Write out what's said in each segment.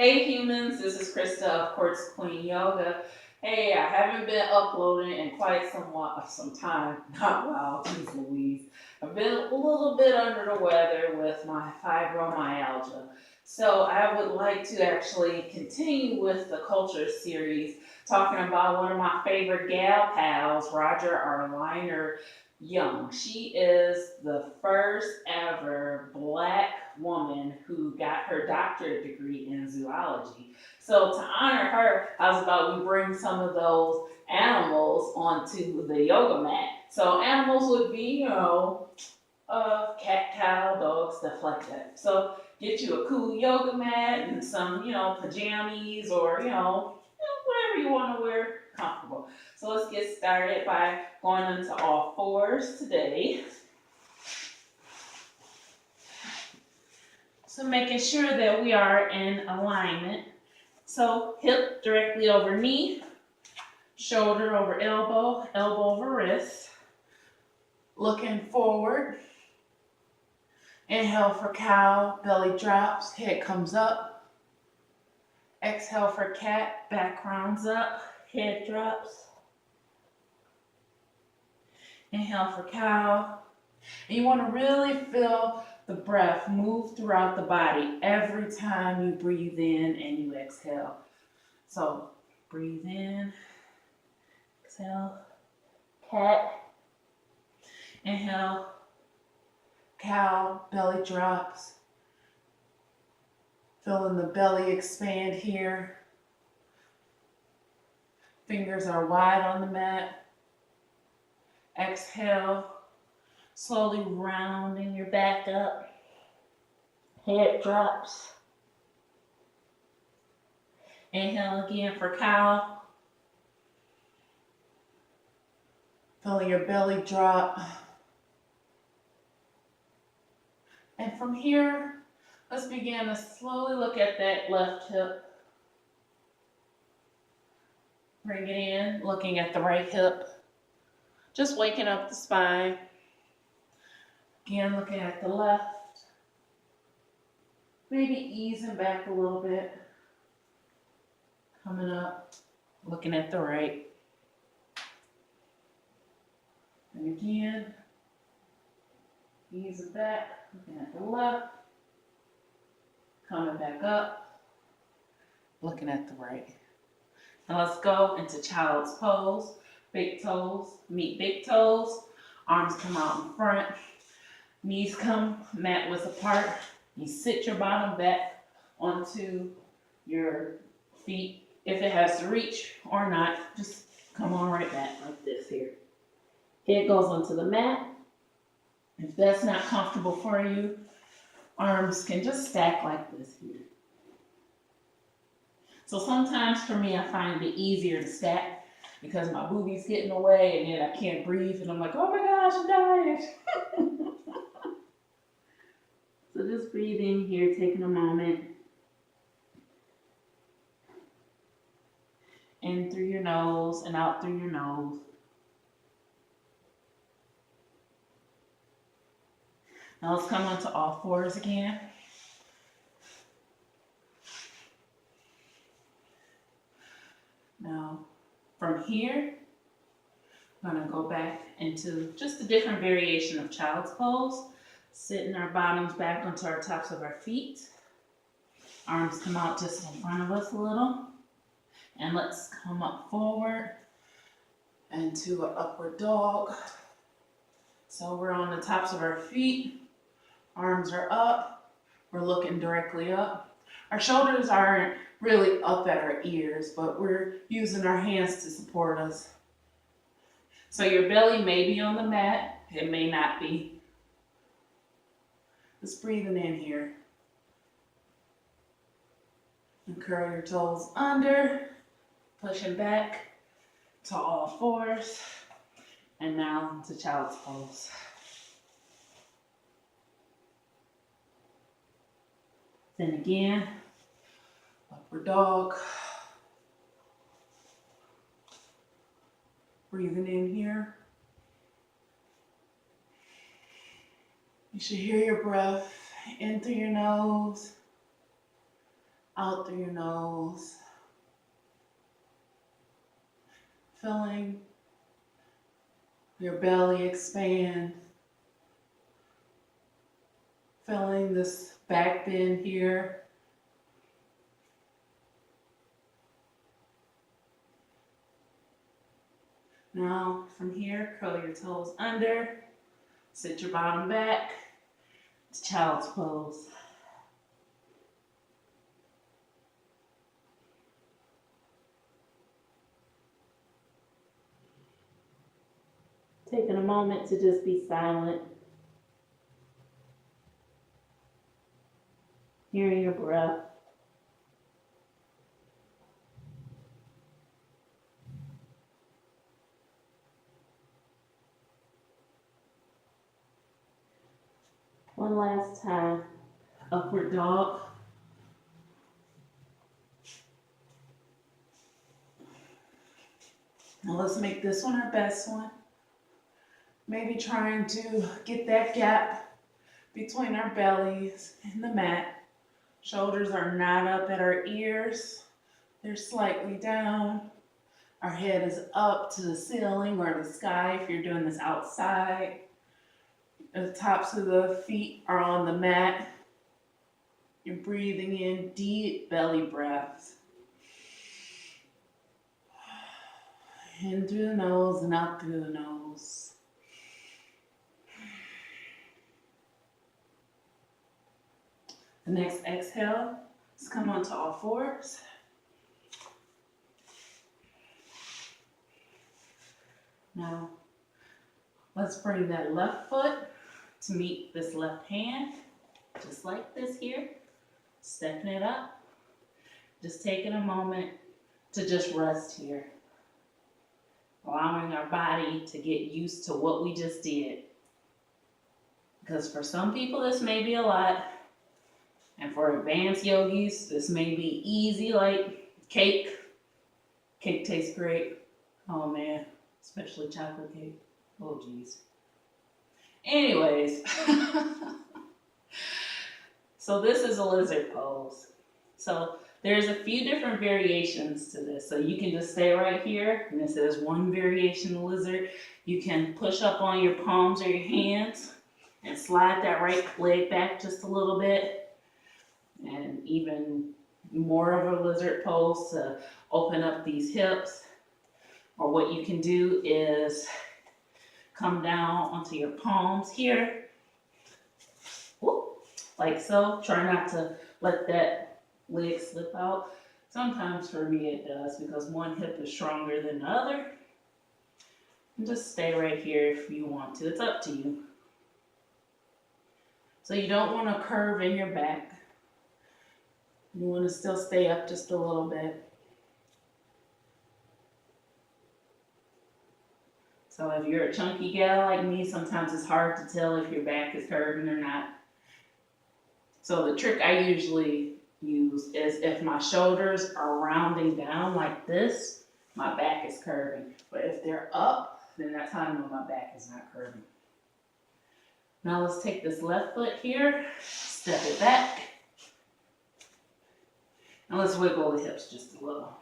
Hey humans, this is Krista of Quartz Queen Yoga. Hey, I haven't been uploading in quite some time. Not wow, geez Louise. I've been a little bit under the weather with my fibromyalgia. So I would like to actually continue with the culture series, talking about one of my favorite gal pals, Arliner Young. She is the first ever black woman who got her doctorate degree in zoology. So to honor her, I was about we bring some of those animals onto the yoga mat. So animals would be, cat, cow, dog, stuff like that. So get you a cool yoga mat and some, pajamas or, whatever you want to wear comfortable. So let's get started by going into all fours today. So making sure that we are in alignment. So hip directly over knee, shoulder over elbow, elbow over wrist. Looking forward. Inhale for cow, belly drops, head comes up. Exhale for cat, back rounds up, head drops. Inhale for cow. And you want to really feel the breath move throughout the body every time you breathe in and you exhale. So breathe in, exhale, cat, inhale, cow, belly drops. Feeling the belly expand here. Fingers are wide on the mat. Exhale, slowly rounding your back up. Head drops. Inhale again for cow. Feeling your belly drop. And from here, let's begin to slowly look at that left hip. Bring it in, looking at the right hip. Just waking up the spine. Again, looking at the left. Maybe easing back a little bit. Coming up, looking at the right. And again, easing back, looking at the left. Coming back up, looking at the right. Now let's go into child's pose. Big toes, meet big toes. Arms come out in front. Knees come mat width apart. You sit your bottom back onto your feet. If it has to reach or not, just come on right back like this here. Head goes onto the mat. If that's not comfortable for you, arms can just stack like this here. So sometimes for me, I find it easier to stack because my boobies get in the way and then I can't breathe and I'm like, oh my gosh, I'm dying. So just breathe in here, taking a moment. In through your nose and out through your nose. Now let's come onto all fours again. Now from here, I'm going to go back into just a different variation of child's pose. Sitting our bottoms back onto our tops of our feet. Arms come out just in front of us a little. And let's come up forward into an upward dog. So we're on the tops of our feet. Arms are up. We're looking directly up. Our shoulders aren't really up at our ears, but we're using our hands to support us. So your belly may be on the mat. It may not be. Just breathing in here. And curl your toes under. Pushing back to all fours. And now to child's pose. Then again, upward dog. Breathing in here. You should hear your breath in through your nose, out through your nose. Feeling your belly expand. Feeling this back bend here. Now, from here, curl your toes under, sit your bottom back to child's pose. Taking a moment to just be silent, hearing your breath. One last time, upward dog. Now let's make this one our best one. Maybe trying to get that gap between our bellies and the mat. Shoulders are not up at our ears. They're slightly down. Our head is up to the ceiling or the sky if you're doing this outside. The tops of the feet are on the mat. You're breathing in deep belly breaths. In through the nose and out through the nose. The next exhale is come onto all fours. Now, let's bring that left foot to meet this left hand, just like this here. Stepping it up. Just taking a moment to just rest here. Allowing our body to get used to what we just did. Because for some people this may be a lot. And for advanced yogis, this may be easy like cake. Cake tastes great. Oh man, especially chocolate cake. Oh geez. Anyways, so this is a lizard pose. So there's a few different variations to this. So you can just stay right here, and this is one variation of lizard. You can push up on your palms or your hands and slide that right leg back just a little bit. And even more of a lizard pose to open up these hips. Or what you can do is come down onto your palms here. Whoop, like so. Try not to let that leg slip out. Sometimes for me it does because one hip is stronger than the other. And just stay right here if you want to. It's up to you. So you don't want to curve in your back. You want to still stay up just a little bit. So if you're a chunky gal like me, sometimes it's hard to tell if your back is curving or not. So the trick I usually use is if my shoulders are rounding down like this, my back is curving. But if they're up, then that's how I know my back is not curving. Now let's take this left foot here, step it back. And let's wiggle the hips just a little.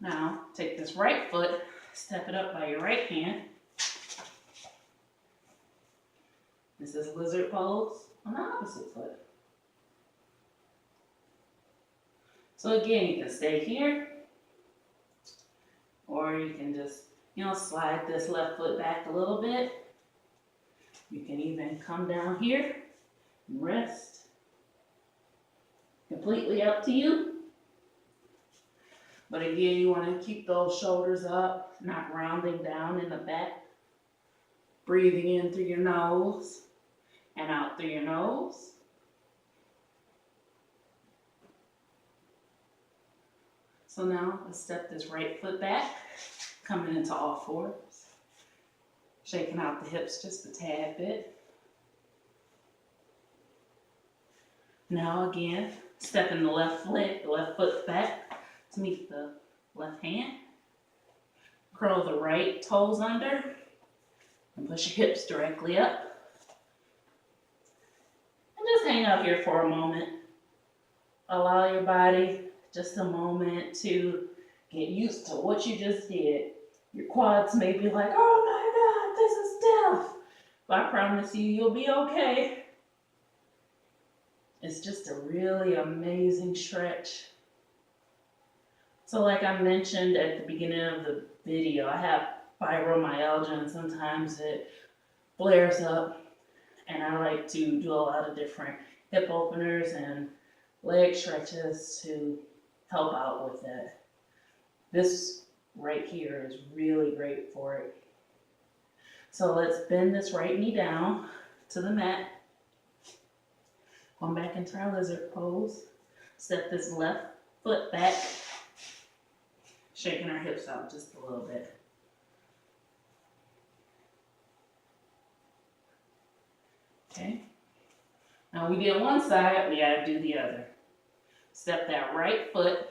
Now, take this right foot, step it up by your right hand. This is lizard pose on the opposite foot. So again, you can stay here, or you can just, slide this left foot back a little bit. You can even come down here and rest. Completely up to you. But again, you want to keep those shoulders up, not rounding down in the back. Breathing in through your nose and out through your nose. So now let's step this right foot back, coming into all fours. Shaking out the hips just a tad bit. Now again, stepping the left foot back to meet the left hand. Curl the right toes under and push your hips directly up. hang out here for a moment. Allow your body just a moment to get used to what you just did. Your quads may be like, oh my God, this is death. But I promise you, you'll be okay. It's just a really amazing stretch. So like I mentioned at the beginning of the video, I have fibromyalgia and sometimes it flares up, and I like to do a lot of different hip openers and leg stretches to help out with it. This right here is really great for it. So let's bend this right knee down to the mat. Going back into our lizard pose. Step this left foot back. Shaking our hips out just a little bit. Okay. Now we did one side, we gotta do the other. Step that right foot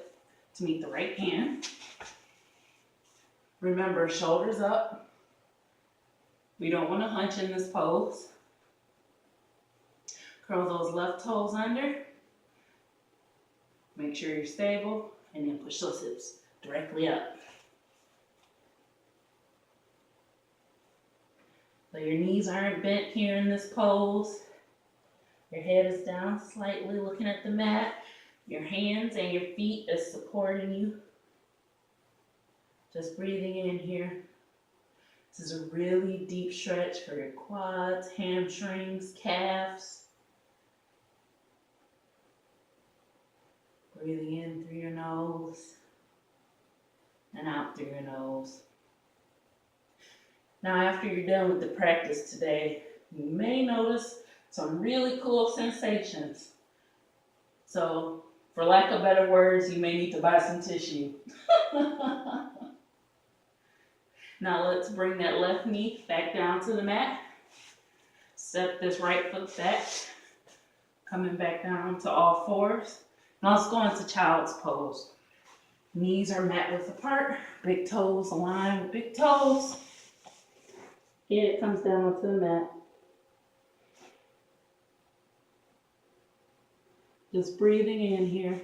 to meet the right hand. Remember, shoulders up. We don't want to hunch in this pose. Curl those left toes under. Make sure you're stable, and then push those hips directly up. So your knees aren't bent here in this pose. Your head is down slightly looking at the mat. Your hands and your feet is supporting you. Just breathing in here. This is a really deep stretch for your quads, hamstrings, calves. Breathing in through your nose and out through your nose. Now after you're done with the practice today, you may notice some really cool sensations. So, for lack of better words, you may need to buy some tissue. Now let's bring that left knee back down to the mat. Step this right foot back, coming back down to all fours. Now let's go into child's pose. Knees are mat width apart, big toes align with big toes. Head comes down onto the mat. Just breathing in here.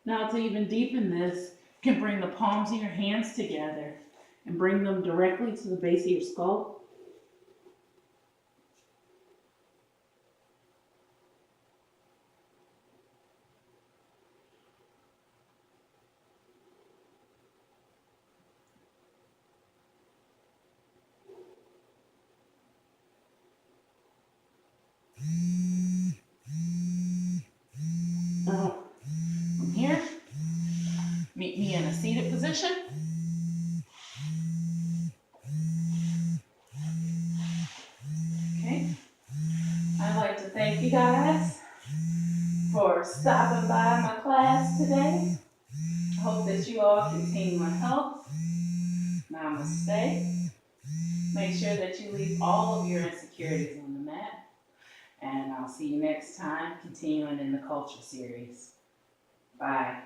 Now to even deepen this, you can bring the palms of your hands together and bring them directly to the base of your skull. Now, from here, meet me in a seated position. Okay. I'd like to thank you guys for stopping by my class today. I hope that you all continue on health. Namaste. Make sure that you leave all of your insecurities on the mat. And I'll see you next time, continuing in the culture series. Bye.